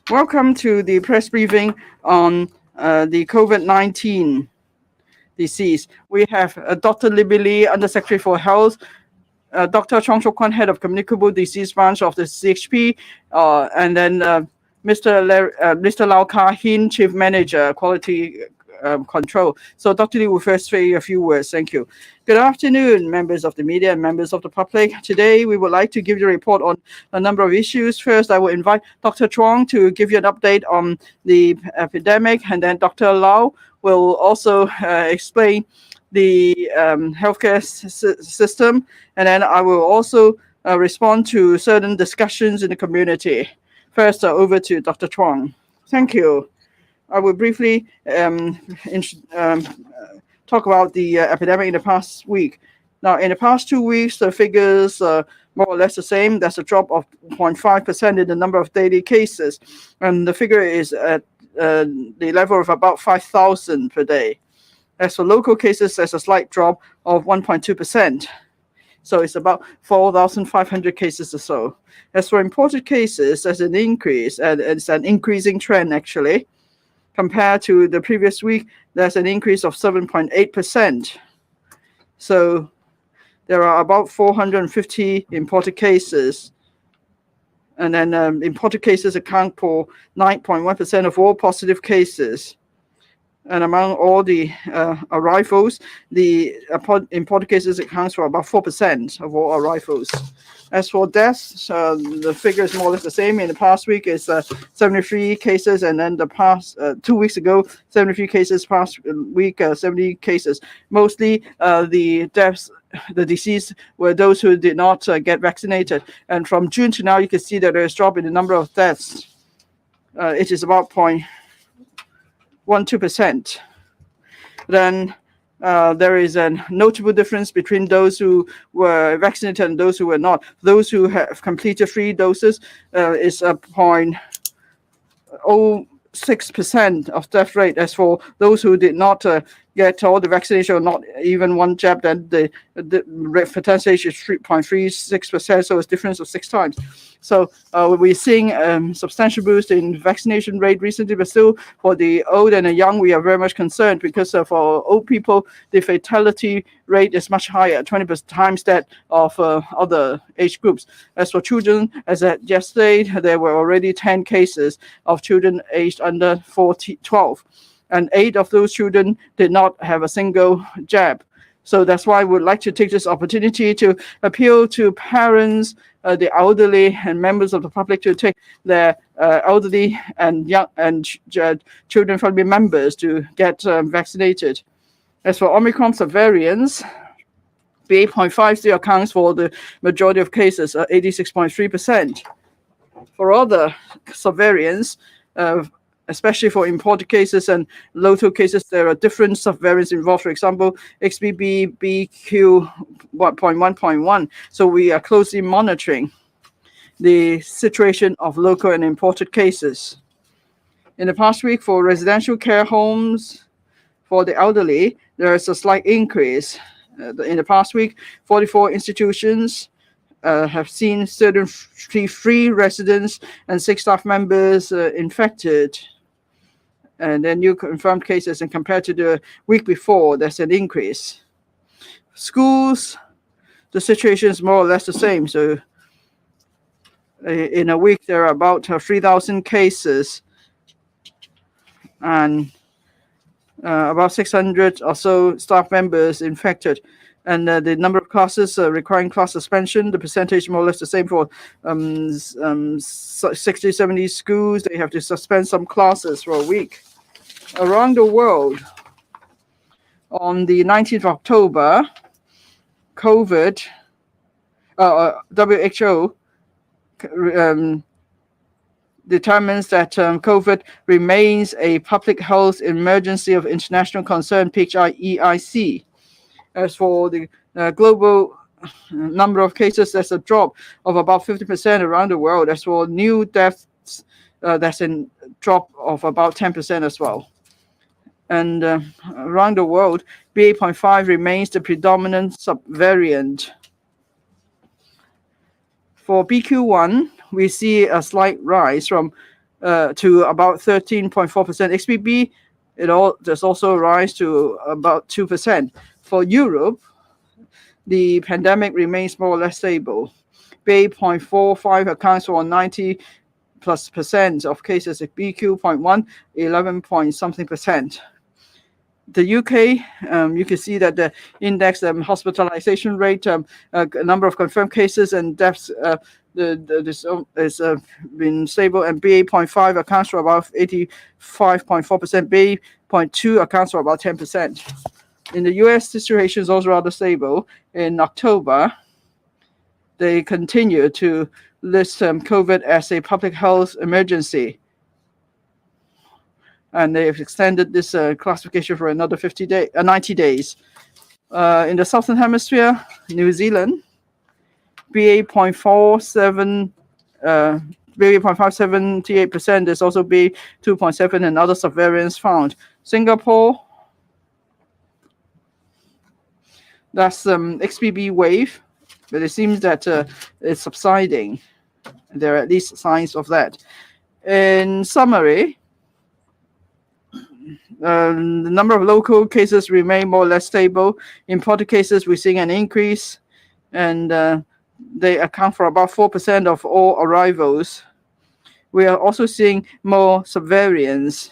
Welcome to the press briefing on the COVID-19 disease. We have Dr. Libby Lee, Undersecretary for Health, Dr. Chong Chok Kwan, Head of Communicable Disease Branch of the CHP, and then Mr. Lau Ka Hin, Chief Manager, Quality Control. So Dr. Lee will first say a few words. Thank you. Good afternoon, members of the media and members of the public. Today, we would like to give you a report on a number of issues. First, I will invite Dr. Chuang to give you an update on the epidemic, and then Dr. Lau will also explain the healthcare system, and then I will also respond to certain discussions in the community. First, over to Dr. Chuang. Thank you. I will briefly talk about the epidemic in the past week. Now, in the past 2 weeks, the figures are more or less the same. There's a drop of 0.5% in the number of daily cases, and the figure is at the level of about 5,000 per day. As for local cases, there's a slight drop of 1.2%. So it's about 4,500 cases or so. As for imported cases, there's an increase, and it's an increasing trend actually. Compared to the previous week, there's an increase of 7.8%. So there are about 450 imported cases. And then imported cases account for 9.1% of all positive cases. And among all the arrivals, the imported cases accounts for about 4% of all arrivals. As for deaths, the figure is more or less the same. In the past week, it's 73 cases, and then the past 2 weeks ago, 73 cases. Past week, 70 cases. Mostly the deaths, the disease, were those who did not get vaccinated. And from June to now, you can see that there is a drop in the number of deaths. It is about 0.12%. Then there is a notable difference between those who were vaccinated and those who were not. Those who have completed 3 doses is a 0.06% of death rate. As for those who did not get all the vaccination or not even one jab, then the percentage is 3.36%, so it's a difference of 6 times. So we're seeing substantial boost in vaccination rate recently, but still for the old and the young, we are very much concerned because for old people, the fatality rate is much higher, 20 times that of other age groups. As for children, as at yesterday, there were already 10 cases of children aged under 12. And 8 of those children did not have a single jab. So that's why we would like to take this opportunity to appeal to parents, the elderly, and members of the public to take their elderly and young and children family members to get vaccinated. As for Omicron subvariants, BA.5 accounts for the majority of cases, 86.3%. For other subvariants, especially for imported cases and local cases, there are different subvariants involved. For example, XBB, BQ.1.1. So we are closely monitoring the situation of local and imported cases. In the past week, for residential care homes for the elderly, there is a slight increase. In the past week, 44 institutions have seen 33 residents and 6 staff members infected. And then new confirmed cases, and compared to the week before, there's an increase. Schools, the situation is more or less the same. So in a week, there are about 3,000 cases and about 600 or so staff members infected. And the number of classes requiring class suspension, the percentage more or less the same for 60, 70 schools. They have to suspend some classes for a week. Around the world, on the 19th of October, WHO determines that COVID remains a public health emergency of international concern, PHIEIC. As for the global number of cases, there's a drop of about 50% around the world. As for new deaths, that's a drop of about 10% as well. And around the world, BA.5 remains the predominant subvariant. For BQ1, we see a slight rise from to about 13.4%. XBB, there's also a rise to about 2%. For Europe, the pandemic remains more or less stable. BA.45 accounts for 90+% of cases. BQ.1, 11 point something percent. The UK, you can see that the index hospitalization rate, number of confirmed cases and deaths, this has been stable, and BA.5 accounts for about 85.4%. BA.2 accounts for about 10%. In the US, the situation is also rather stable. In October, they continue to list COVID as a public health emergency, and they've extended this classification for another 90 days. In the Southern Hemisphere, New Zealand, BA.47, BA.578%, there's also BA.2.7 and other subvariants found. Singapore, that's XBB wave, but it seems that it's subsiding. There are at least signs of that. In summary, the number of local cases remain more or less stable. Imported cases, we're seeing an increase, and they account for about 4% of all arrivals. We are also seeing more subvariants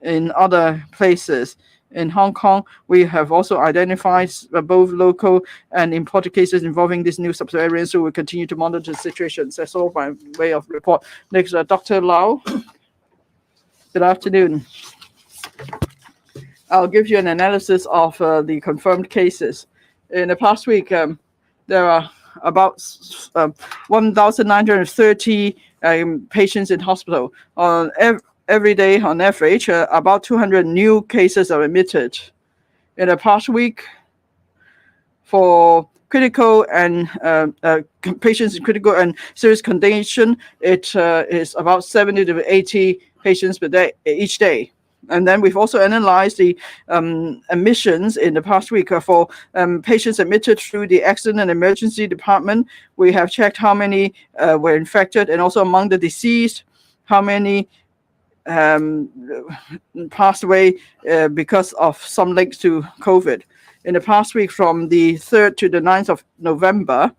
in other places. In Hong Kong, we have also identified both local and imported cases involving this new subvariant, so we'll continue to monitor the situation. That's all by way of report. Next, Dr. Lau. Good afternoon. I'll give you an analysis of the confirmed cases. In the past week, there are about 1,930 patients in hospital. Every day, on average, about 200 new cases are admitted. In the past week, for critical and patients in critical and serious condition, it is about 70 to 80 patients per day, each day. And then we've also analyzed the admissions in the past week for patients admitted through the accident and emergency department. We have checked how many were infected, and also among the deceased, how many passed away because of some links to COVID. In the past week, from the 3rd to the 9th of November,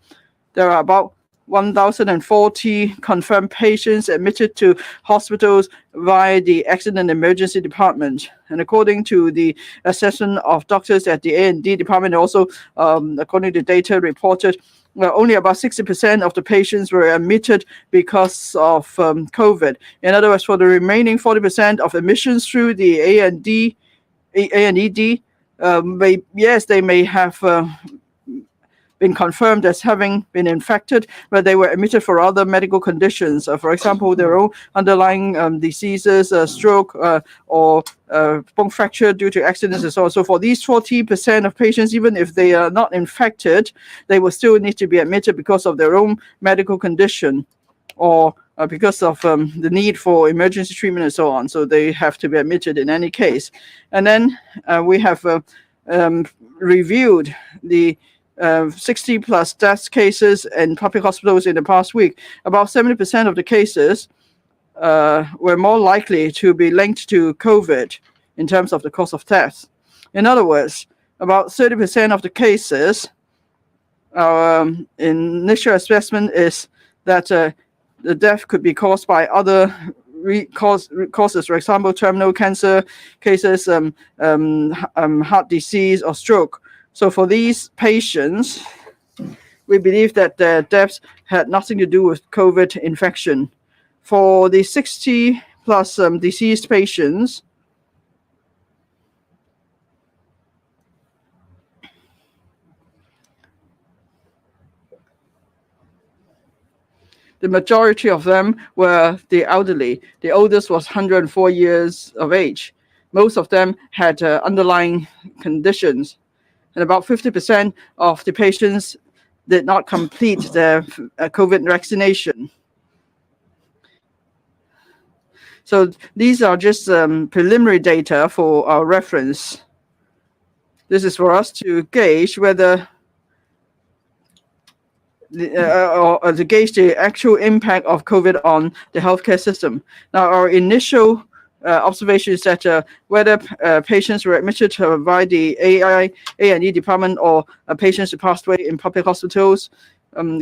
there are about 1,040 confirmed patients admitted to hospitals via the accident and emergency department. And according to the assessment of doctors at the A&D department, also according to data reported, only about 60% of the patients were admitted because of COVID. In other words, for the remaining 40% of admissions through the A&ED, yes, they may have been confirmed as having been infected, but they were admitted for other medical conditions. For example, their own underlying diseases, stroke, or bone fracture due to accidents and so on. So for these 40% of patients, even if they are not infected, they will still need to be admitted because of their own medical condition, or because of the need for emergency treatment and so on. So they have to be admitted in any case. And then we have reviewed the 60 plus death cases in public hospitals in the past week. About 70% of the cases were more likely to be linked to COVID in terms of the cause of death. In other words, about 30% of the cases, our initial assessment is that the death could be caused by other causes, for example, terminal cancer cases, heart disease, or stroke. So for these patients, we believe that their deaths had nothing to do with COVID infection. For the 60 plus deceased patients, the majority of them were the elderly. The oldest was 104 years of age. Most of them had underlying conditions. And about 50% of the patients did not complete their COVID vaccination. So these are just preliminary data for our reference. This is for us to gauge whether to gauge the actual impact of COVID on the healthcare system. Now, our initial observation is that whether patients were admitted by the A&E department or patients who passed away in public hospitals,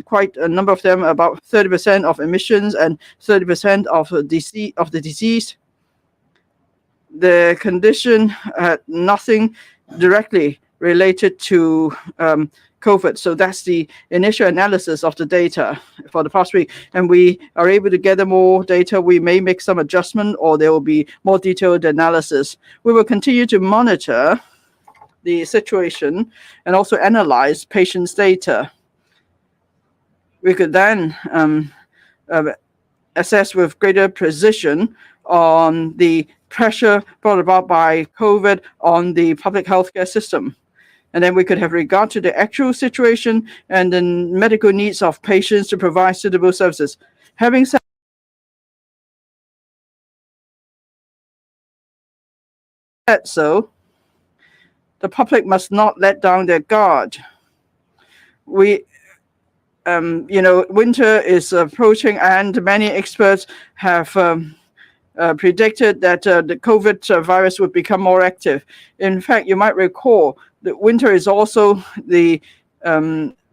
quite a number of them, about 30% of admissions and 30% of the disease. The condition had nothing directly related to COVID. So that's the initial analysis of the data for the past week. And we are able to gather more data. We may make some adjustment or there will be more detailed analysis. We will continue to monitor the situation and also analyze patients' data. We could then assess with greater precision on the pressure brought about by COVID on the public healthcare system. And then we could have regard to the actual situation and the medical needs of patients to provide suitable services. Having said so, the public must not let down their guard. Winter is approaching, and many experts have predicted that the COVID virus would become more active. In fact, you might recall that winter is also the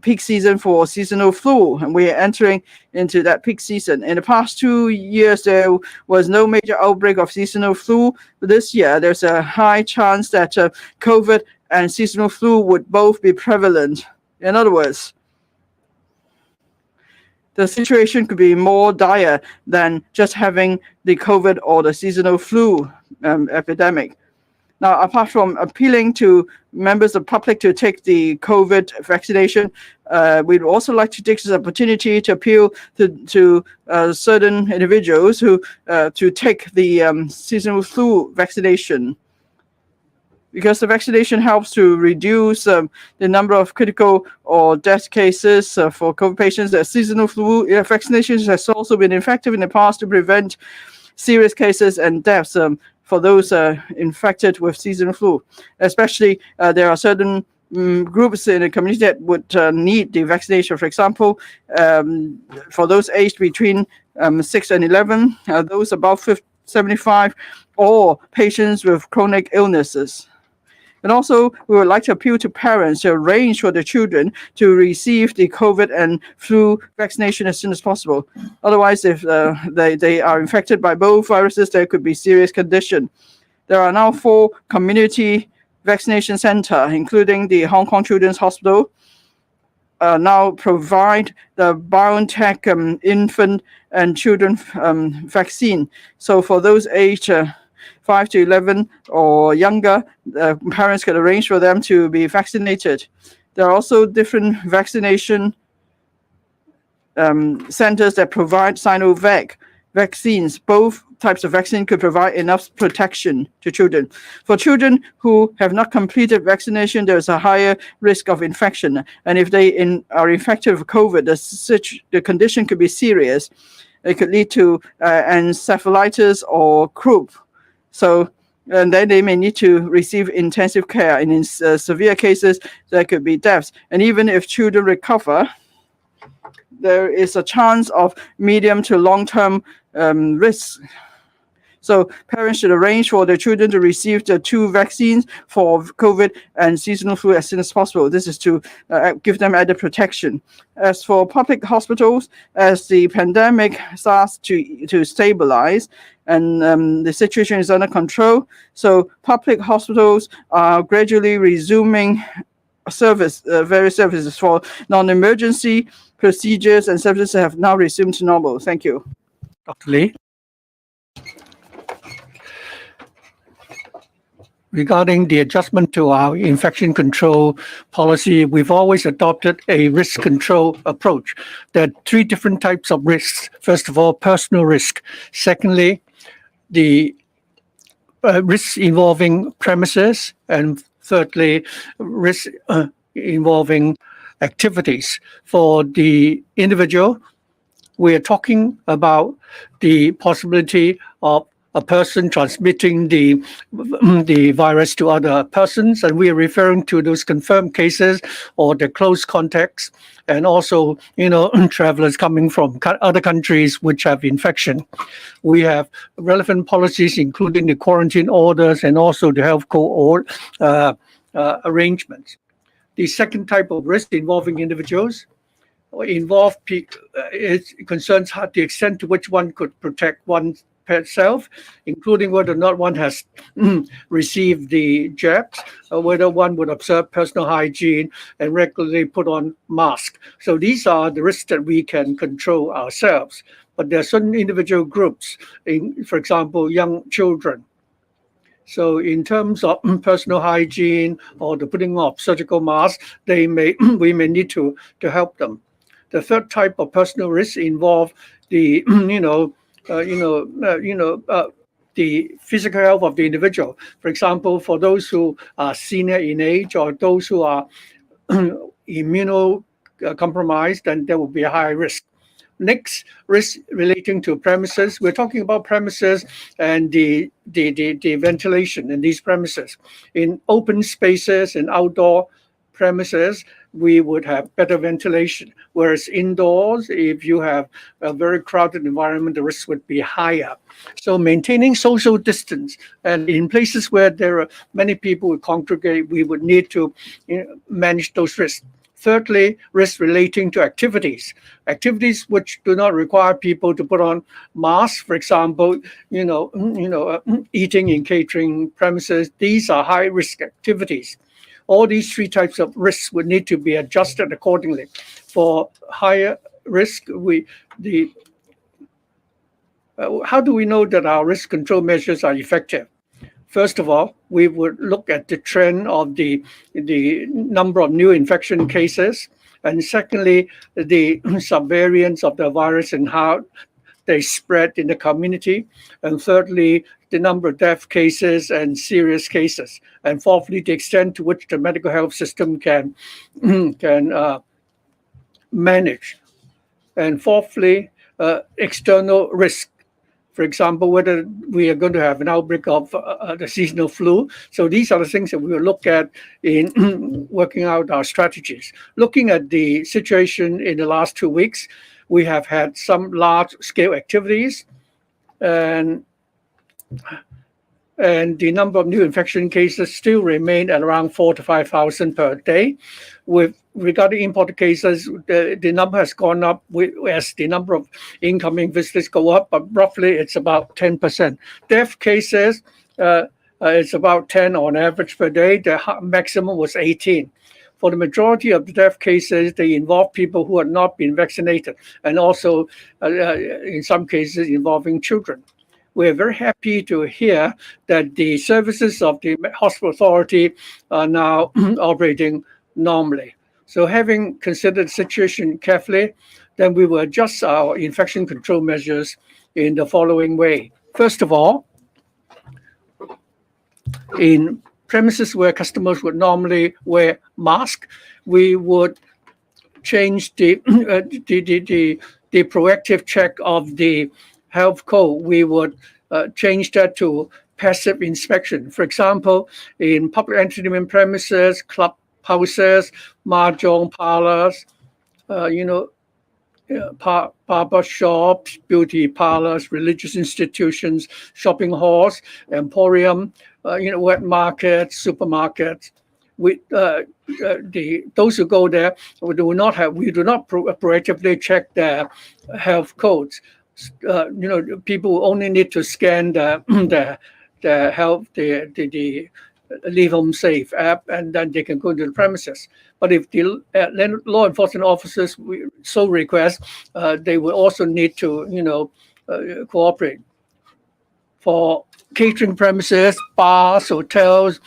peak season for seasonal flu, and we are entering into that peak season. In the past 2 years, there was no major outbreak of seasonal flu. But this year, there's a high chance that COVID and seasonal flu would both be prevalent. In other words, the situation could be more dire than just having the COVID or the seasonal flu epidemic. Now, apart from appealing to members of the public to take the COVID vaccination, we'd also like to take this opportunity to appeal to certain individuals who to take the seasonal flu vaccination, because the vaccination helps to reduce the number of critical or death cases for COVID patients. The seasonal flu vaccinations has also been effective in the past to prevent serious cases and deaths for those infected with seasonal flu. Especially, there are certain groups in the community that would need the vaccination. For example, for those aged between 6 and 11, those above 75, or patients with chronic illnesses. And also, we would like to appeal to parents to arrange for their children to receive the COVID and flu vaccination as soon as possible. Otherwise, if they are infected by both viruses, there could be serious condition. There are now 4 community vaccination centers, including the Hong Kong Children's Hospital, now provide the BioNTech infant and children vaccine. So for those aged 5 to 11 or younger, parents can arrange for them to be vaccinated. There are also different vaccination centers that provide Sinovac vaccines. Both types of vaccine could provide enough protection to children. For children who have not completed vaccination, there's a higher risk of infection. And if they are infected with COVID, the condition could be serious. It could lead to encephalitis or croup. So, and then they may need to receive intensive care. And in severe cases, there could be deaths. And even if children recover, there is a chance of medium to long-term risks. So parents should arrange for their children to receive the 2 vaccines for COVID and seasonal flu as soon as possible. This is to give them added protection. As for public hospitals, as the pandemic starts to stabilize and the situation is under control, so public hospitals are gradually resuming various services for non-emergency procedures and services have now resumed to normal. Thank you. Dr. Lee. Regarding the adjustment to our infection control policy, we've always adopted a risk control approach. There are 3 different types of risks. First of all, personal risk. Secondly, the risks involving premises. And thirdly, risks involving activities. For the individual, we are talking about the possibility of a person transmitting the virus to other persons, and we are referring to those confirmed cases or the close contacts, and also travelers coming from other countries which have infection. We have relevant policies, including the quarantine orders and also the health code arrangements. The second type of risk involving individuals it concerns the extent to which one could protect oneself, including whether or not one has received the jabs, or whether one would observe personal hygiene and regularly put on masks. So these are the risks that we can control ourselves. But there are certain individual groups, for example, young children. So in terms of personal hygiene or the putting of surgical masks, we may need to help them. The third type of personal risks involve the the physical health of the individual. For example, for those who are senior in age or those who are immunocompromised, then there will be a high risk. Next, risk relating to premises. We're talking about premises and the ventilation in these premises. In open spaces and outdoor premises, we would have better ventilation. Whereas indoors, if you have a very crowded environment, the risk would be higher. So maintaining social distance, and in places where there are many people who congregate, we would need to manage those risks. Thirdly, risks relating to activities which do not require people to put on masks. For example, eating in catering premises. These are high-risk activities. All these three types of risks would need to be adjusted accordingly. For higher risk, how do we know that our risk control measures are effective? First of all, we would look at the trend of the number of new infection cases. And secondly, the subvariants of the virus and how they spread in the community. And thirdly, the number of death cases and serious cases. And fourthly, the extent to which the medical health system can manage. And fourthly, external risk. For example, whether we are going to have an outbreak of the seasonal flu. So these are the things that we will look at in working out our strategies. Looking at the situation in the last 2 weeks, we have had some large-scale activities, and the number of new infection cases still remain at around 4,000 to 5,000 per day. With regarding imported cases, the number has gone up as the number of incoming visitors go up, but roughly it's about 10%. Death cases, it's about 10 on average per day. The maximum was 18. For the majority of the death cases, they involve people who have not been vaccinated, and also in some cases involving children. We're very happy to hear that the services of the hospital authority are now operating normally. So having considered the situation carefully, then we will adjust our infection control measures in the following way. First of all, in premises where customers would normally wear masks, we would change the proactive check of the health code. We would change that to passive inspection. For example, in public entertainment premises, clubhouses, mahjong parlors, barber shops, beauty parlors, religious institutions, shopping halls, emporium, wet markets, supermarkets. Those who go there, we do not proactively check their health codes. People only need to scan the Leave Home Safe app, and then they can go into the premises. But if the law enforcement officers so request, they will also need to cooperate. For catering premises, bars, hotels,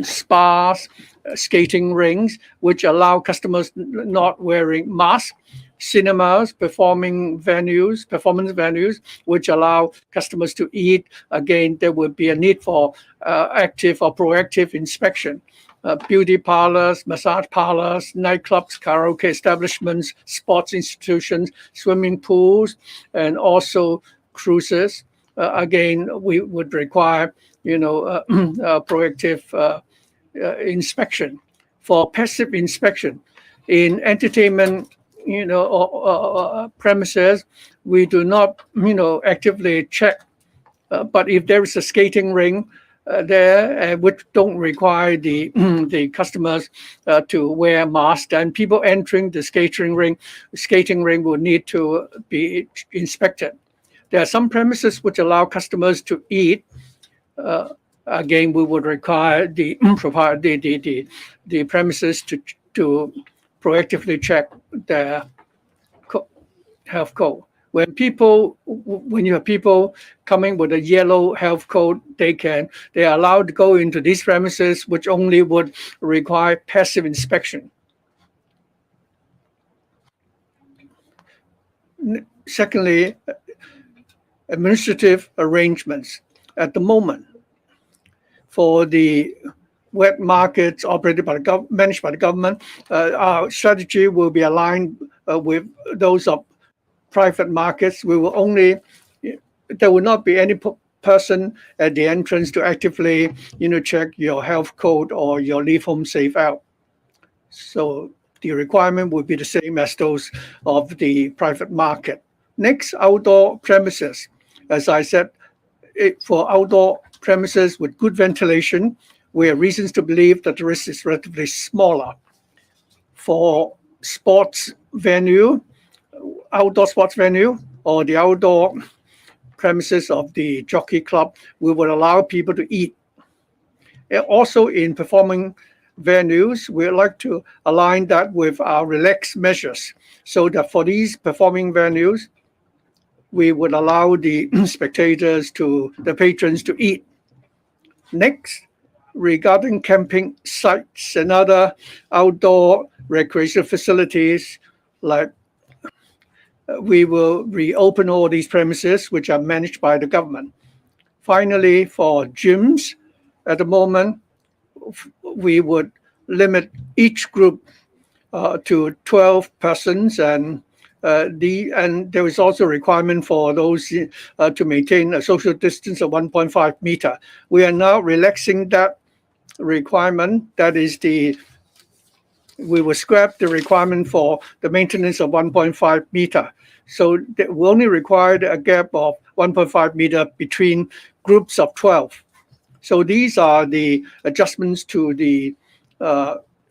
spas, skating rinks, which allow customers not wearing masks, cinemas, performance venues, which allow customers to eat. Again, there would be a need for active or proactive inspection. Beauty parlors, massage parlors, nightclubs, karaoke establishments, sports institutions, swimming pools, and also cruises. again, we would require, proactive inspection. For passive inspection, in entertainment, premises, we do not, actively check. But if there is a skating ring there, which don't require the the customers to wear masks, and people entering the skating ring will need to be inspected. There are some premises which allow customers to eat. Again, we would require the the premises to proactively check their health code. When you have people coming with a yellow health code, they are allowed to go into these premises, which only would require passive inspection. Secondly, administrative arrangements. At the moment, for the wet markets operated by managed by the government, our strategy will be aligned with those of private markets. There will not be any person at the entrance to actively, check your health code or your leave home safe out. So the requirement would be the same as those of the private market. Next, outdoor premises. As I said, for outdoor premises with good ventilation, we have reasons to believe that the risk is relatively smaller. For sports venue, outdoor sports venue, or the outdoor premises of the jockey club, we would allow people to eat. And also in performing venues, we would like to align that with our relaxed measures, so that for these performing venues, we would allow the the patrons to eat. Next, regarding camping sites and other outdoor recreational facilities, like we will reopen all these premises which are managed by the government. Finally, for gyms, at the moment, we would limit each group to 12 persons, and there is also a requirement for those to maintain a social distance of 1.5 meter. We are now relaxing that requirement. We will scrap the requirement for the maintenance of 1.5 meter. So we only required a gap of 1.5 meter between groups of 12. So these are the adjustments to the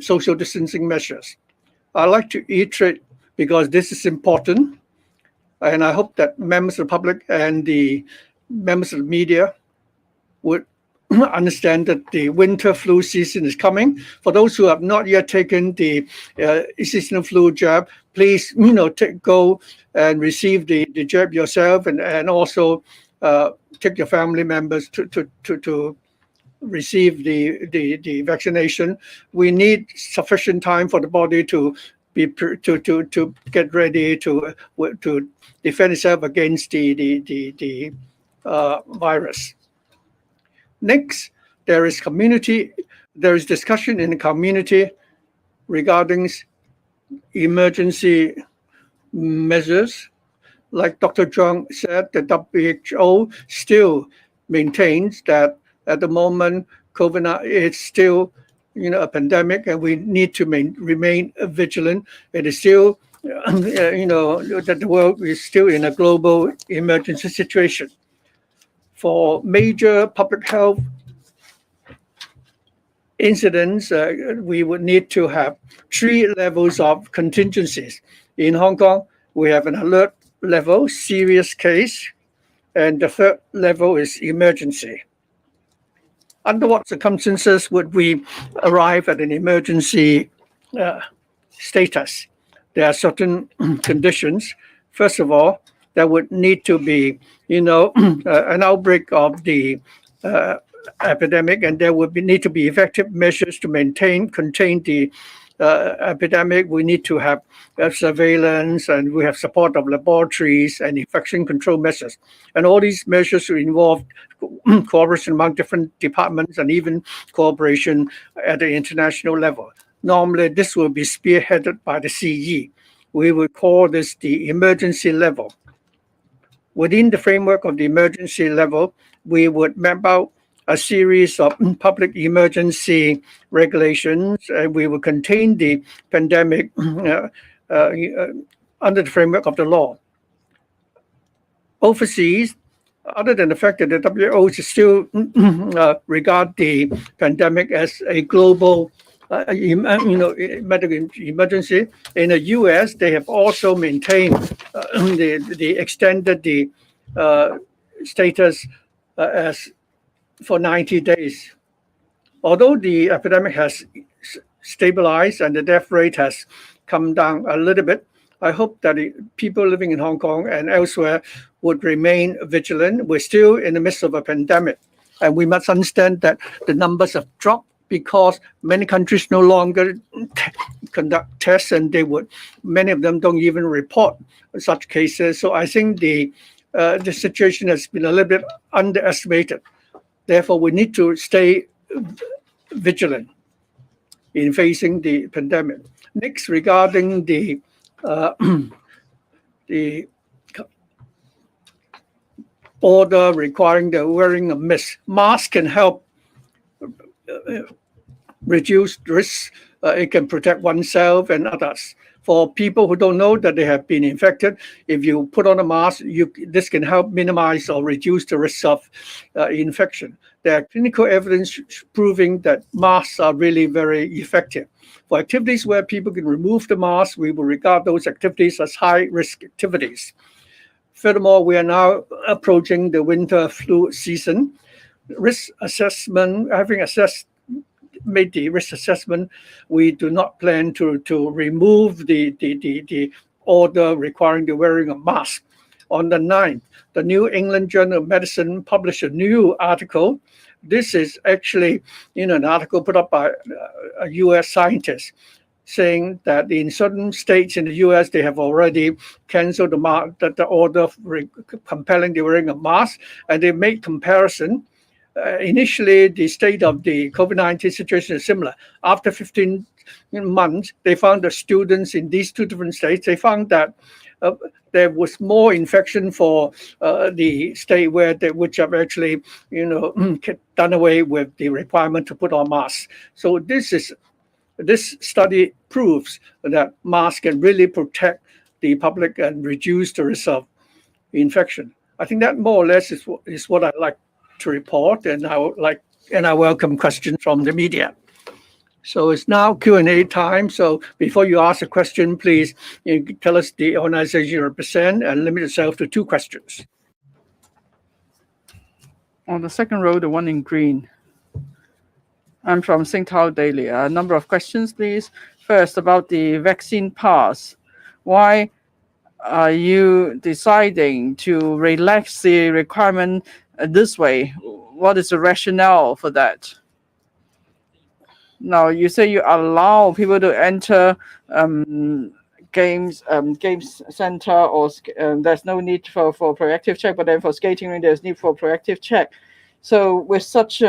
social distancing measures. I'd like to reiterate, because this is important, and I hope that members of the public and the members of the media would understand that the winter flu season is coming. For those who have not yet taken the seasonal flu jab, please, go and receive the jab yourself, and also take your family members to receive the vaccination. We need sufficient time for the body to get ready to defend itself against the virus. Next, there is discussion in the community regarding emergency measures. Like Dr. Zhang said, the WHO still maintains that at the moment, COVID-19 is still, a pandemic, and we need to remain vigilant. It is still, that the world is still in a global emergency situation. For major public health incidents, we would need to have 3 levels of contingencies. In Hong Kong, we have an alert level, serious case, and the 3rd level is emergency. Under what circumstances would we arrive at an emergency status? There are certain conditions. First of all, there would need to be, an outbreak of the epidemic, and there would need to be effective measures to contain the epidemic. We need to have surveillance, and we have support of laboratories and infection control measures. And all these measures will involve cooperation among different departments, and even cooperation at the international level. Normally, this will be spearheaded by the CE. We will call this the emergency level. Within the framework of the emergency level, we would map out a series of public emergency regulations, and we will contain the pandemic under the framework of the law. Overseas, other than the fact that the WHO still regard the pandemic as a global medical emergency, in the U.S. they have also maintained the extended the status as for 90 days. Although the epidemic has stabilized and the death rate has come down a little bit, I hope that people living in Hong Kong and elsewhere would remain vigilant. We're still in the midst of a pandemic, and we must understand that the numbers have dropped because many countries no longer conduct tests, and many of them don't even report such cases. So I think the situation has been a little bit underestimated. Therefore, we need to stay vigilant in facing the pandemic. Next, regarding the order requiring the wearing of mask can help reduce risks. It can protect oneself and others. For people who don't know that they have been infected, if you put on a mask, this can help minimize or reduce the risk of infection. There are clinical evidence proving that masks are really very effective. For activities where people can remove the mask, we will regard those activities as high-risk activities. Furthermore, we are now approaching the winter flu season. Risk assessment, made the risk assessment, we do not plan to remove the order requiring the wearing of masks. On the 9th, the New England Journal of Medicine published a new article. This is actually an article put up by a U.S. scientist saying that in certain states in the U.S., they have already canceled the order compelling the wearing of masks, and they made comparison. Initially, the state of the COVID-19 situation is similar. After 15 months, they found that students in these two different states, they found that there was more infection for the state which have actually, done away with the requirement to put on masks. So this study proves that masks can really protect the public and reduce the risk of infection. I think that more or less is what I'd like to report, and I welcome questions from the media. So it's now Q&A time. So before you ask a question, please tell us the organization you represent and limit yourself to 2 questions. On the second row, the one in green. I'm from Sing Tao Daily. A number of questions, please. First, about the vaccine pass. Why are you deciding to relax the requirement this way? What is the rationale for that? Now, you say you allow people to enter games center, or there's no need for proactive check, but then for skating ring, there's need for proactive check. So with such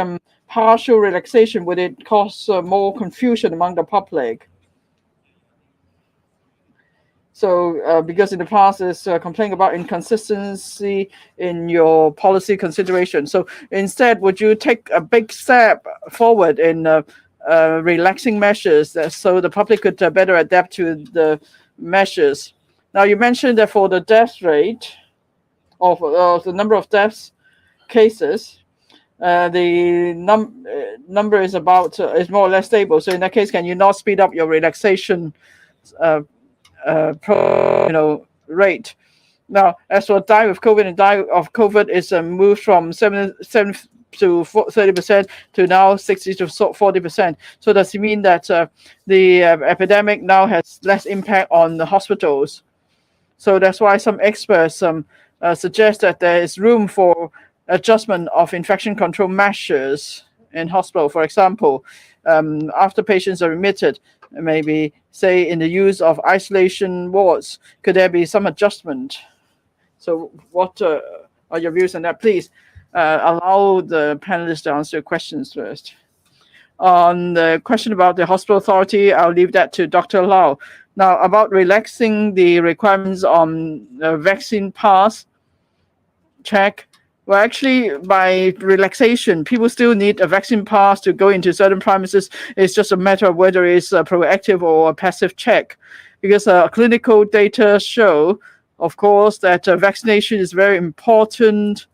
partial relaxation, would it cause more confusion among the public? So because in the past there's complaining about inconsistency in your policy consideration. So instead, would you take a big step forward in relaxing measures so the public could better adapt to the measures? Now, you mentioned that for the death rate of the number of deaths cases, the number is is more or less stable. So in that case, can you not speed up your relaxation rate? Now, as for die with COVID and die of COVID is moved from 7 to 30% to now 60 to 40%. So does it mean that the epidemic now has less impact on the hospitals? So that's why some experts suggest that there is room for adjustment of infection control measures in hospital. For example, after patients are admitted, maybe say in the use of isolation wards, could there be some adjustment? So what are your views on that? Please allow the panelists to answer questions first. On the question about the hospital authority, I'll leave that to Dr. Lau. Now, about relaxing the requirements on the vaccine pass, check. Well, actually, by relaxation, people still need a vaccine pass to go into certain premises. It's just a matter of whether it's a proactive or a passive check. Because clinical data show, of course, that vaccination is very important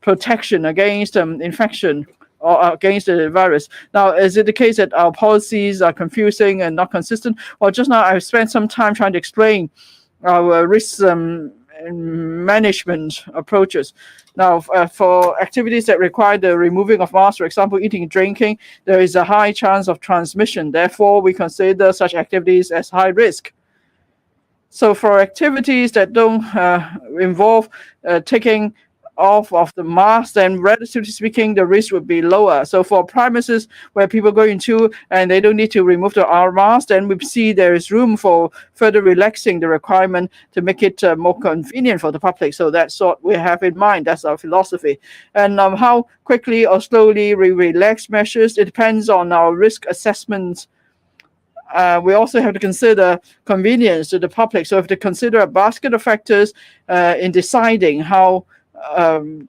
protection against infection or against the virus. Now, is it the case that our policies are confusing and not consistent? Well, just now I've spent some time trying to explain our risk management approaches. Now, for activities that require the removing of masks, for example, eating and drinking, there is a high chance of transmission. Therefore, we consider such activities as high risk. So for activities that don't involve taking off of the mask, then relatively speaking, the risk would be lower. So for premises where people go into and they don't need to remove the mask, then we see there is room for further relaxing the requirement to make it more convenient for the public. So that's what we have in mind. That's our philosophy. And how quickly or slowly we relax measures, it depends on our risk assessments. We also have to consider convenience to the public. So if they consider a basket of factors in deciding how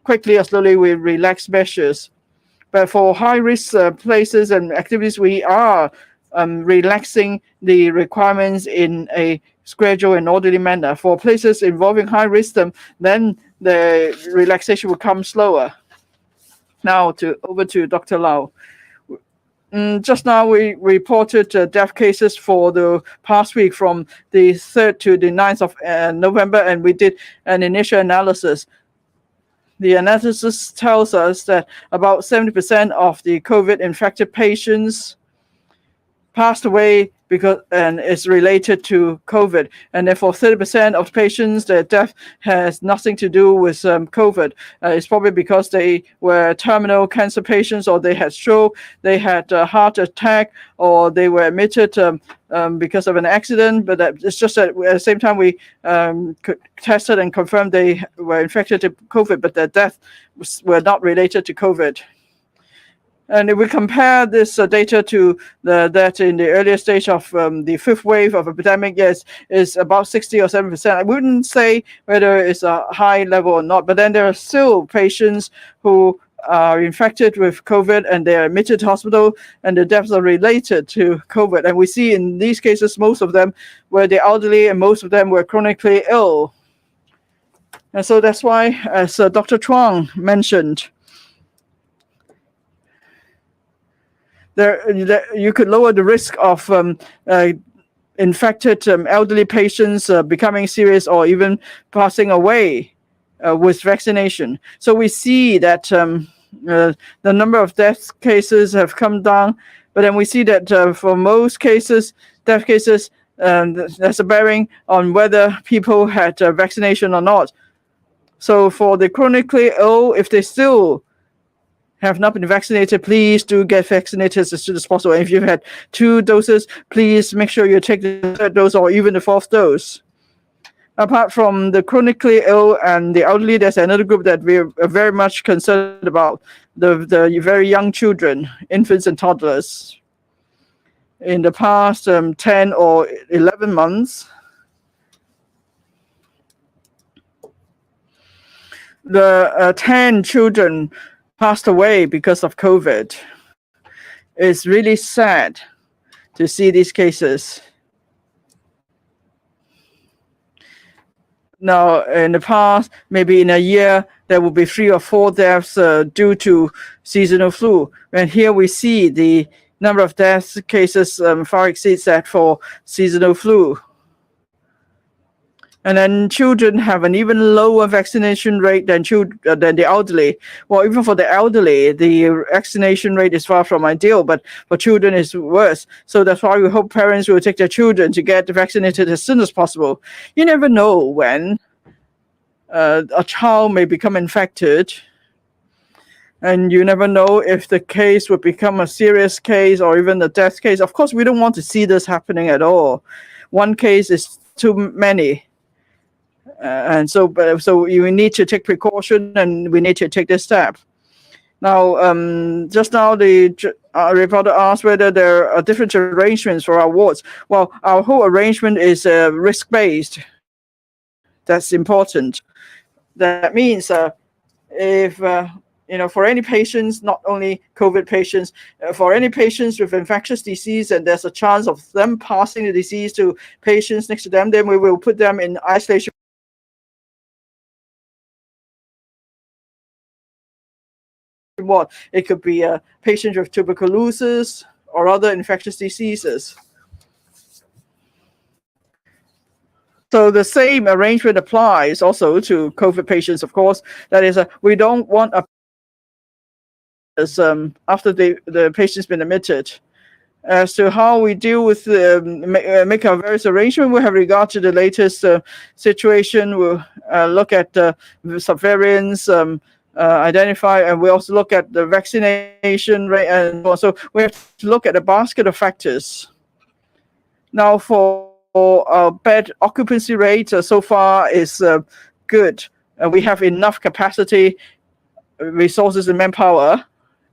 quickly or slowly we relax measures. But for high-risk places and activities, we are relaxing the requirements in a gradual and orderly manner. For places involving high risk, then the relaxation will come slower. Now over to Dr. Lau. Just now we reported death cases for the past week from the 3rd to the 9th of November, and we did an initial analysis. The analysis tells us that about 70% of the COVID-infected patients passed away because and is related to COVID, and therefore 30% of patients, their death has nothing to do with COVID. It's probably because they were terminal cancer patients, or they had stroke, they had a heart attack, or they were admitted because of an accident. But it's just that at the same time we tested and confirmed they were infected with COVID, but their death were not related to COVID. And if we compare this data to that in the earlier stage of the fifth wave of epidemic, yes, is about 60 or 7%. I wouldn't say whether it's a high level or not, but then there are still patients who are infected with COVID and they're admitted to hospital and the deaths are related to COVID. And we see in these cases, most of them were the elderly and most of them were chronically ill. And so that's why, as Dr. Chuang mentioned, you could lower the risk of infected elderly patients becoming serious or even passing away with vaccination. So we see that the number of death cases have come down, but then we see that for most cases, death cases, there's a bearing on whether people had vaccination or not. So for the chronically ill, if they still have not been vaccinated, please do get vaccinated as soon as possible. And if you've had 2 doses, please make sure you take the 3rd dose or even the 4th dose. Apart from the chronically ill and the elderly, there's another group that we're very much concerned about, the very young children, infants and toddlers. In the past 10 or 11 months, the 10 children passed away because of COVID. It's really sad to see these cases. Now, in the past, maybe in a year, there will be 3 or 4 deaths due to seasonal flu. And here we see the number of death cases far exceeds that for seasonal flu. And then children have an even lower vaccination rate than the elderly. Well, even for the elderly, the vaccination rate is far from ideal, but for children it's worse. So that's why we hope parents will take their children to get vaccinated as soon as possible. You never know when a child may become infected, and you never know if the case would become a serious case or even a death case. Of course, we don't want to see this happening at all. One case is too many. And so you need to take precaution, and we need to take this step. Now, just now the reporter asked whether there are different arrangements for our wards. Well, our whole arrangement is risk-based. That's important. That means if for any patients, not only COVID patients, for any patients with infectious disease, and there's a chance of them passing the disease to patients next to them, then we will put them in isolation ward. It could be a patient with tuberculosis or other infectious diseases. So the same arrangement applies also to COVID patients, of course. That is, we don't want after the patient's been admitted. As to how we deal with make our various arrangements, we have regard to the latest situation. We'll look at subvariants, identify, and we also look at the vaccination rate, and also we have to look at a basket of factors. Now, for bed occupancy rate, so far is good. We have enough capacity, resources, and manpower.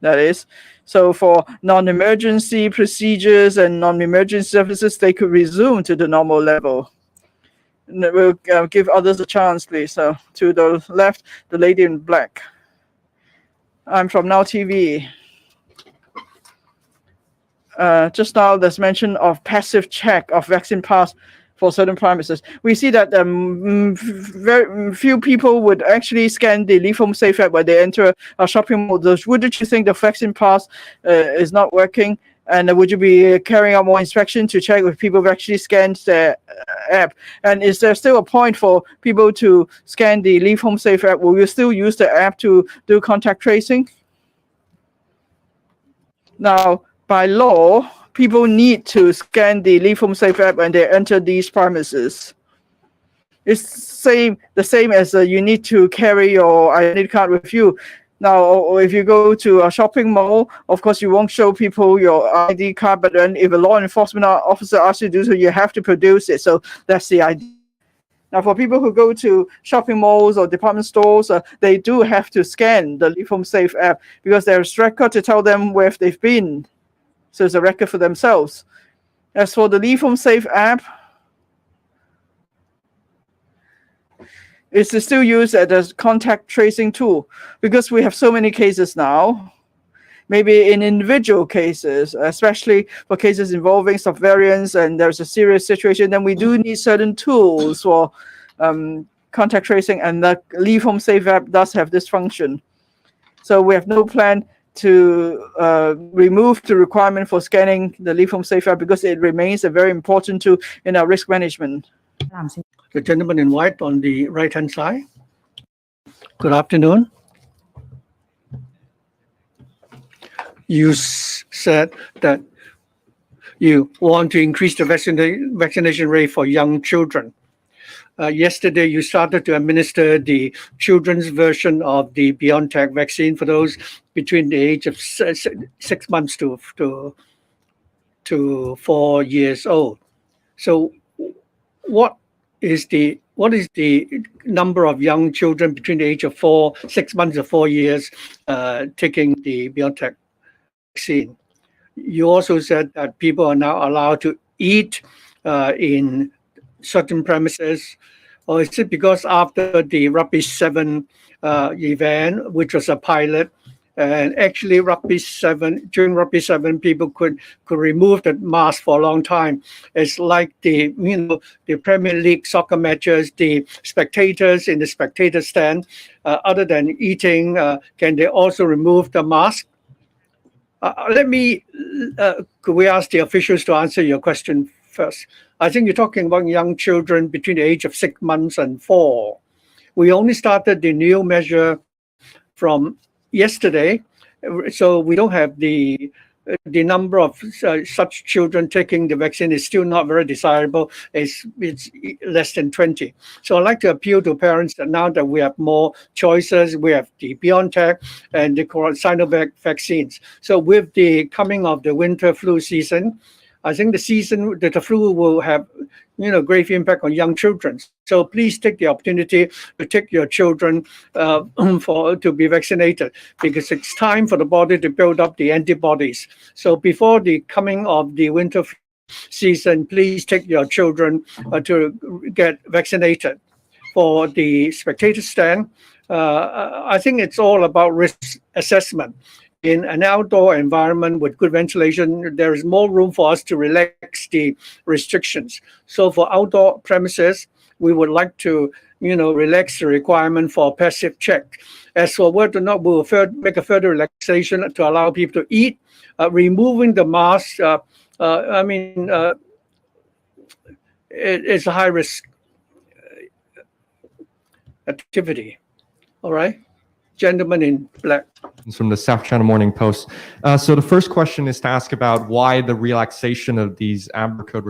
That is. So for non-emergency procedures and non-emergency services, they could resume to the normal level. And we'll give others a chance, please. So to the left, the lady in black. I'm from Now TV. Just now, there's mention of passive check of vaccine pass for certain premises. We see that very few people would actually scan the Leave Home Safe app when they enter a shopping mall. Wouldn't you think the vaccine pass is not working? And would you be carrying out more inspection to check if people have actually scanned the app? And is there still a point for people to scan the Leave Home Safe app? Will you still use the app to do contact tracing? Now, by law, people need to scan the Leave Home Safe app when they enter these premises. It's the same as you need to carry your ID card with you. Now, if you go to a shopping mall, of course, you won't show people your ID card, but then if a law enforcement officer asks you to do so, you have to produce it. So that's the idea. Now, for people who go to shopping malls or department stores, they do have to scan the Leave Home Safe app because there's record to tell them where they've been. So it's a record for themselves. As for the Leave Home Safe app, it's still used as a contact tracing tool because we have so many cases now. Maybe in individual cases, especially for cases involving subvariants and there's a serious situation, then we do need certain tools for contact tracing, and the Leave Home Safe app does have this function. So we have no plan to remove the requirement for scanning the Leave Home Safe app because it remains a very important tool in our risk management. The gentleman in white on the right-hand side. Good afternoon. You said that you want to increase the vaccination rate for young children. Yesterday, you started to administer the children's version of the BioNTech vaccine for those between the age of 6 months to 4 years old. So, what is the number of young children between the age of 6 months to 4 years taking the BioNTech vaccine? You also said that people are now allowed to eat in certain premises, or is it because after the Rugby 7 event, which was a pilot, and actually during Rugby 7, people could remove the mask for a long time. It's like the Premier League soccer matches, the spectators in the spectator stand, other than eating, can they also remove the mask? Could we ask the officials to answer your question first? I think you're talking about young children between the age of 6 months and 4. We only started the new measure from yesterday, so we don't have the number of such children taking the vaccine is still not very desirable. It's less than 20. So I'd like to appeal to parents that now that we have more choices, we have the BioNTech and the Sinovac vaccines. So with the coming of the winter flu season, I think the flu will have grave impact on young children. So please take the opportunity to take your children to be vaccinated, because it's time for the body to build up the antibodies. So before the coming of the winter season, please take your children to get vaccinated. For the spectator stand, I think it's all about risk assessment. In an outdoor environment with good ventilation, there is more room for us to relax the restrictions. So for outdoor premises, we would like to, relax the requirement for passive check. As for whether or not we will make a further relaxation to allow people to eat, removing the mask, it's a high risk activity. All right, gentleman in black. From the South China Morning Post. So the first question is to ask about why the relaxation of these Amber Code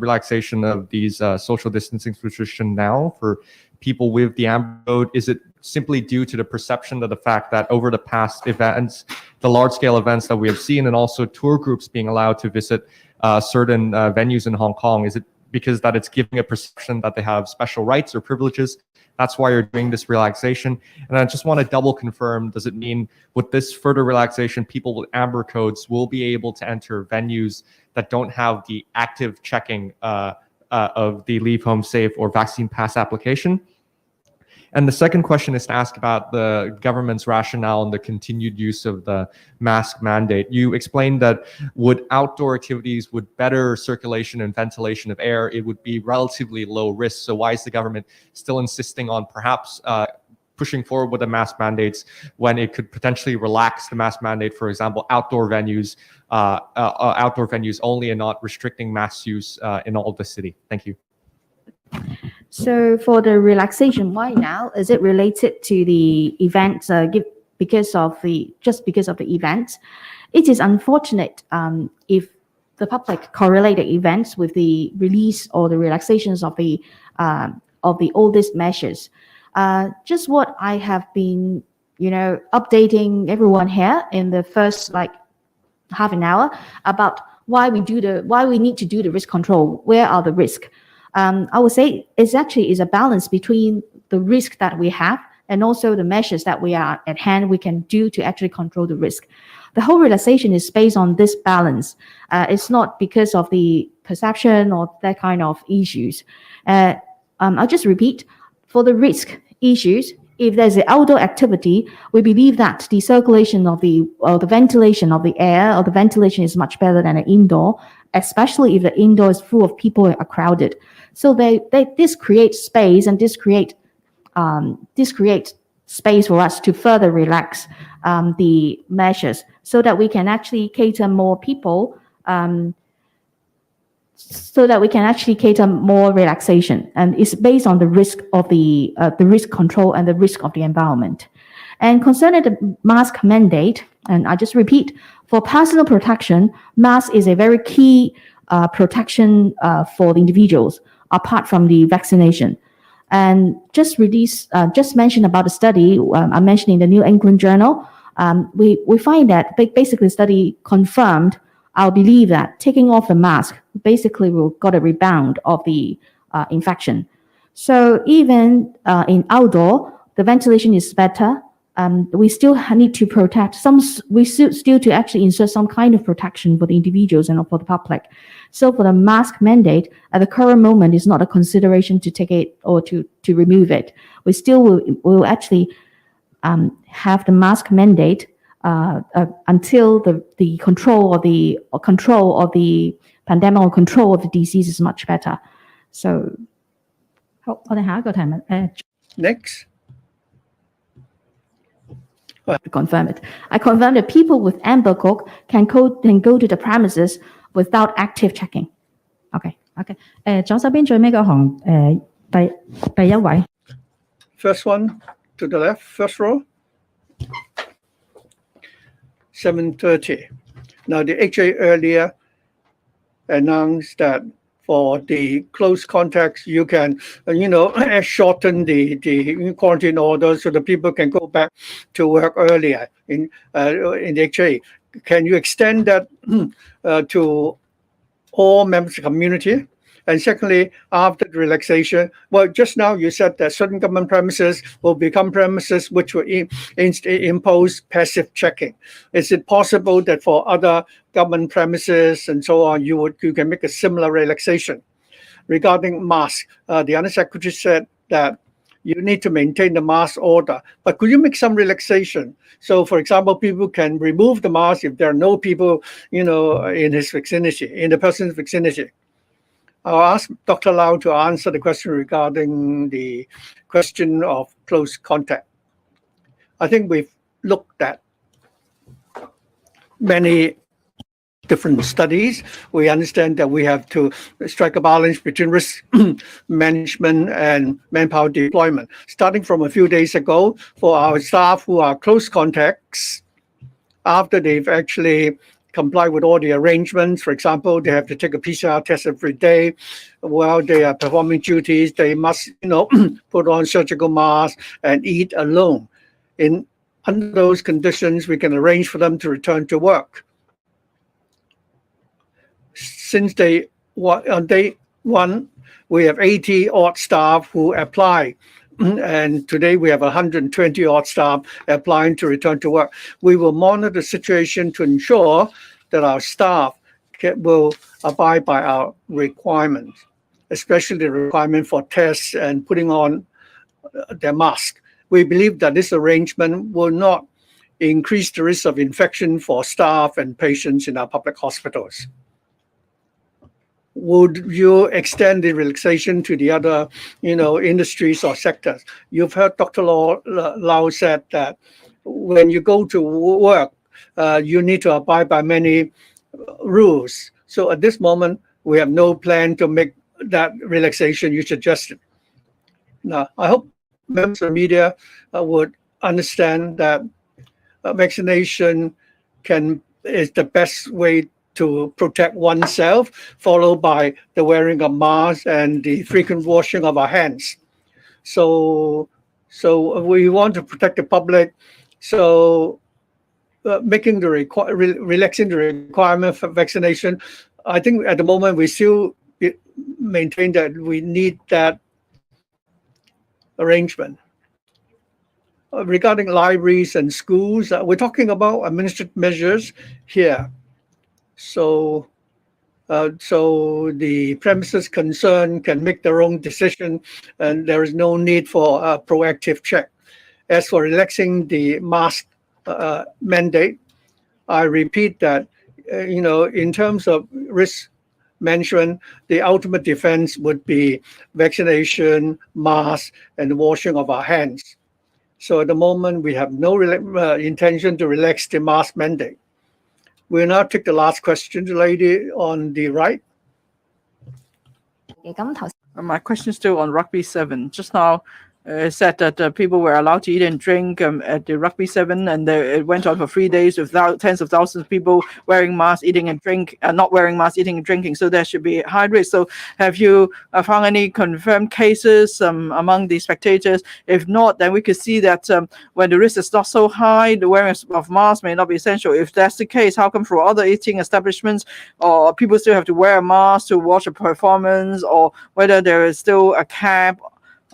relaxation of these social distancing restrictions now for people with the Amber Code. Is it simply due to the perception of the fact that over the past events, the large-scale events that we have seen, and also tour groups being allowed to visit certain venues in Hong Kong, is it because that it's giving a perception that they have special rights or privileges? That's why you're doing this relaxation. And I just want to double confirm, does it mean with this further relaxation, people with Amber Codes will be able to enter venues that don't have the active checking of the Leave Home Safe or Vaccine Pass application? And the second question is to ask about the government's rationale and the continued use of the mask mandate. You explained that with outdoor activities with better circulation and ventilation of air, it would be relatively low risk. So why is the government still insisting on perhaps pushing forward with the mask mandates when it could potentially relax the mask mandate, for example, outdoor venues only, and not restricting mask use in all of the city? Thank you. So for the relaxation, why now? Is it related to the event because of the event? It is unfortunate if the public correlate the events with the release or the relaxations of the oldest measures. Just what I have been, updating everyone here in the first half an hour about why we need to do the risk control. Where are the risks? I would say it's actually a balance between the risk that we have and also the measures that we are at hand we can do to actually control the risk. The whole relaxation is based on this balance. It's not because of the perception or that kind of issues. I'll just repeat, for the risk issues, if there's an outdoor activity, we believe that the circulation of the ventilation of the air or the ventilation is much better than an indoor, especially if the indoor is full of people and are crowded. So this creates space, and this creates space for us to further relax the measures, so that we can actually cater more people, so that we can actually cater more relaxation. And it's based on the risk of the risk control and the risk of the environment. And concerning the mask mandate, and I just repeat, for personal protection, mask is a very key protection for the individuals, apart from the vaccination. And just mentioned about the study I mentioned in the New England Journal. We find that basically the study confirmed our belief that taking off the mask basically will got a rebound of the infection. So even in outdoor, the ventilation is better. We still need to protect we still to actually insert some kind of protection for the individuals and for the public. So for the mask mandate, at the current moment, is not a consideration to take it or to remove it. We still will actually have the mask mandate until the control of the pandemic or control of the disease is much better. So, Next. Confirm it. I confirm that people with Amber Code can go to the premises without active checking. Okay. 左手邊最尾嗰行第一位。 First one to the left, first row. 7:30. Now the HA earlier announced that for the close contacts, you can, shorten the quarantine order so the people can go back to work earlier in the HA. Can you extend that to all members of the community? And secondly, after the relaxation, well, just now you said that certain government premises will become premises which will impose passive checking. Is it possible that for other government premises and so on, you can make a similar relaxation? Regarding masks, the Undersecretary said that you need to maintain the mask order. But could you make some relaxation? So, for example, people can remove the mask if there are no people, in his vicinity, in the person's vicinity. I'll ask Dr. Lau to answer the question regarding the question of close contact. I think we've looked at many different studies. We understand that we have to strike a balance between risk management and manpower deployment. Starting from a few days ago, for our staff who are close contacts, after they've actually complied with all the arrangements, for example, they have to take a PCR test every day while they are performing duties. They must, put on surgical masks and eat alone. Under those conditions, we can arrange for them to return to work. Since on day one, we have 80 odd staff who apply. And today we have 120 odd staff applying to return to work. We will monitor the situation to ensure that our staff will abide by our requirements, especially the requirement for tests and putting on their mask. We believe that this arrangement will not increase the risk of infection for staff and patients in our public hospitals. Would you extend the relaxation to the other, industries or sectors? You've heard Dr. Lau said that when you go to work, you need to abide by many rules. So at this moment, we have no plan to make that relaxation you suggested. Now, I hope members of the media would understand that vaccination is the best way to protect oneself, followed by the wearing of masks and the frequent washing of our hands. So we want to protect the public. So relaxing the requirement for vaccination, I think at the moment we still maintain that we need that arrangement. Regarding libraries and schools, we're talking about administrative measures here. So the premises concerned can make their own decision, and there is no need for a proactive check. As for relaxing the mask mandate, I repeat that, in terms of risk management, the ultimate defense would be vaccination, masks, and washing of our hands. So at the moment, we have no intention to relax the mask mandate. We'll now take the last question, the lady on the right. My question is still on Rugby 7. Just now, said that people were allowed to eat and drink at the Rugby 7, and it went on for 3 days with tens of thousands of people wearing masks, eating and not wearing masks, eating and drinking. So there should be high risk. So have you found any confirmed cases among the spectators? If not, then we could see that when the risk is not so high, the wearing of masks may not be essential. If that's the case, how come for other eating establishments or people still have to wear a mask to watch a performance, or whether there is still a cap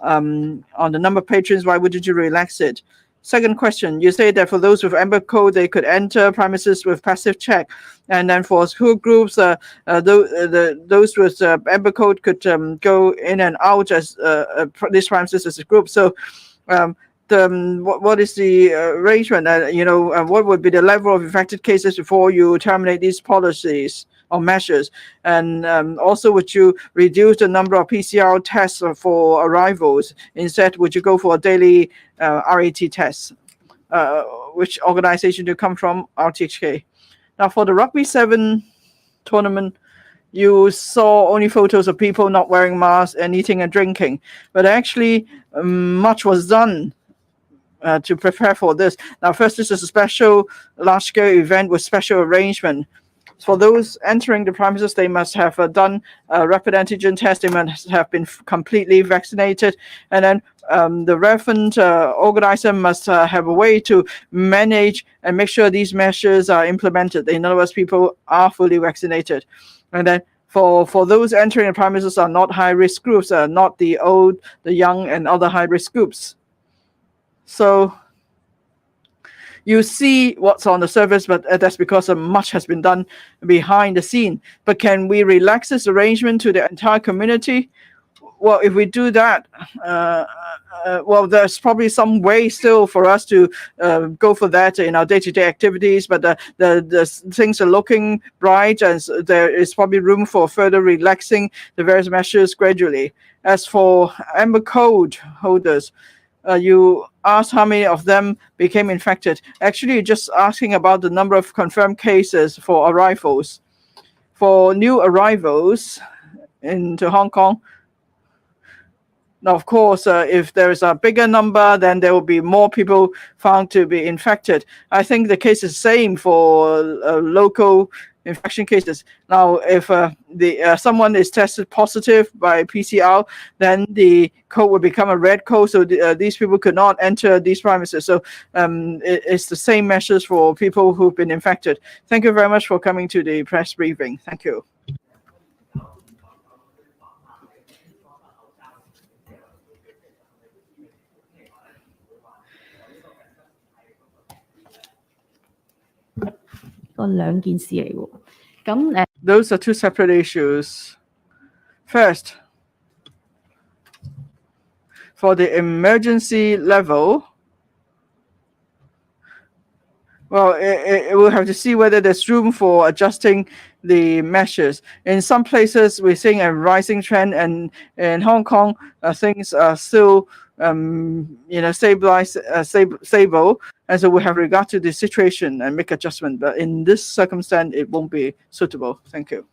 on the number of patrons? Why wouldn't you relax it? Second question, you say that for those with amber code, they could enter premises with passive check, and then for school groups, those with amber code could go in and out as these premises as a group. So what is the arrangement? What would be the level of infected cases before you terminate these policies or measures? And also, would you reduce the number of PCR tests for arrivals? Instead, would you go for a daily RAT test? Which organization do you come from? RTHK. Now, for the Rugby 7 tournament, you saw only photos of people not wearing masks and eating and drinking, but actually much was done to prepare for this. Now, first, this is a special large-scale event with special arrangement. For those entering the premises, they must have done a rapid antigen test. They must have been completely vaccinated. And then the relevant organizer must have a way to manage and make sure these measures are implemented. In other words, people are fully vaccinated. And then for those entering the premises are not high-risk groups, not the old, the young, and other high-risk groups. So you see what's on the surface, but that's because much has been done behind the scene. But can we relax this arrangement to the entire community? well, if we do that, well, there's probably some way still for us to go for that in our day-to-day activities, but the things are looking bright, and there is probably room for further relaxing the various measures gradually. As for Amber Code holders, you asked how many of them became infected. Actually, you're just asking about the number of confirmed cases for arrivals. For new arrivals into Hong Kong, now, of course, if there is a bigger number, then there will be more people found to be infected. I think the case is the same for local infection cases. Now, if someone is tested positive by PCR, then the code will become a red code, so these people could not enter these premises. So it's the same measures for people who've been infected. Thank you very much for coming to the press briefing. Thank you. Those are two separate issues. First, for the emergency level, well, it will have to see whether there's room for adjusting the measures. In some places, we're seeing a rising trend, and in Hong Kong, things are still, stable, and so we have regard to the situation and make adjustment. But in this circumstance, it won't be suitable. Thank you.